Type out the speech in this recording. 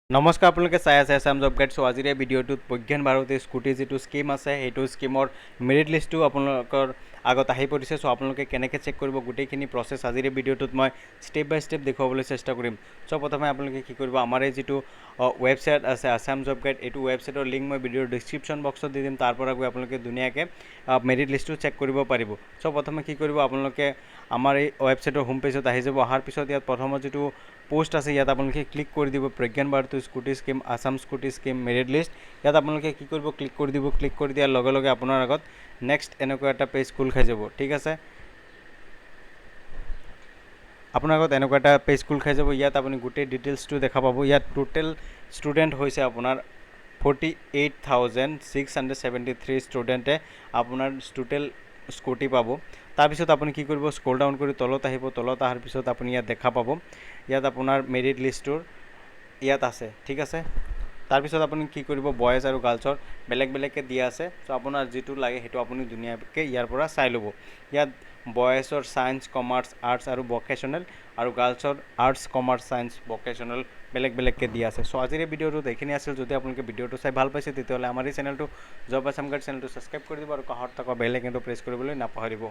নমস্কাৰ, আপোনালোকে চাই আছে আছাম জব গাইড। আজিৰ এই ভিডিঅ'টোত প্ৰজ্ঞান ভাৰতী স্কুটি যিটো স্কিম আছে সেইটো স্কিমৰ মেৰিট লিষ্টটো আপোনালোকৰ আগত আহি পৰিছে। আপোনালোকে কেনেকৈ চেক কৰিব গোটেইখিনি প্ৰচেছ আজিৰ এই ভিডিঅ'টোত মই ষ্টেপ বাই ষ্টেপ দেখুৱাবলৈ চেষ্টা কৰিম। প্ৰথমে আপোনালোকে কি কৰিব, আমাৰ এই যিটো ৱেবছাইট আছে আছাম জব গাইড, এইটো ৱেবছাইটৰ লিংক মই ভিডিঅ'ৰ ডিছক্ৰিপশ্যন বক্সত দি দিম। তাৰ পৰা গৈ আপোনালোকে ধুনীয়াকৈ মেৰিট লিষ্টটো চেক কৰিব পাৰিব। প্ৰথমে কি কৰিব, আপোনালোকে আমাৰ এই ৱেবছাইটৰ হোম পেজত আহি যাব। অহাৰ পিছত ইয়াত প্ৰথমত যিটো পোষ্ট আছে ইয়াত আপোনালোকে ক্লিক কৰি দিব, Pragyan Bharati scooty scheme, Assam scooty scheme merit list. ইয়াত আপোনালোকে কি কৰিব, ক্লিক কৰি দিব। ক্লিক কৰি দিয়াৰ লগে লগে আপোনাৰ আগত নেক্সট এনেকুৱা এটা পেজ খোল খাই যাব। ঠিক আছে, আপোনাৰ আগত এনেকুৱা এটা পেজ খোল খাই যাব। ইয়াত আপুনি গোটেই ডিটেইলছটো দেখা পাব। ইয়াত টোটেল ষ্টুডেণ্ট হৈছে আপোনাৰ 48,673 ষ্টুডেণ্টে আপোনাৰ টোটেল স্কুটি পাব। তাৰপিছত আপুনি কি কৰিব, স্ক্ৰল ডাউন কৰি তলত আহিব। তলত অহাৰ পিছত আপুনি ইয়াত দেখা পাব, ইয়াত আপোনাৰ মেৰিট লিষ্টটোৰ ইয়াত আছে। ঠিক আছে, তাৰপিছত আপুনি কি কৰিব, বয়েজ আৰু গাৰ্লছৰ বেলেগ বেলেগকৈ দিয়া আছে। আপোনাৰ যিটো লাগে সেইটো আপুনি ধুনীয়াকৈ ইয়াৰ পৰা চাই ল'ব। ইয়াত বয়েজৰ ছায়েন্স, কমাৰ্চ, আৰ্টছ আৰু ভকেশ্যনেল, আৰু গাৰ্লছৰ আৰ্টছ, কমাৰ্চ, ছায়েন্স, ভকেশ্যনেল বেলেগ বেলেগকৈ দিয়া আছে। আজিৰ এই ভিডিঅ'টোত এইখিনি আছিল। যদি আপোনালোকে ভিডিঅ'টো চাই ভাল পাইছে তেতিয়াহ'লে আমাৰ এই চেনেলটো জব আছাম গাইড চেনেলটো ছাবস্ক্ৰাইব কৰি দিব আৰু কাষত থকা বেল আইকনটো প্ৰেছ কৰিবলৈ নাপাহৰিব।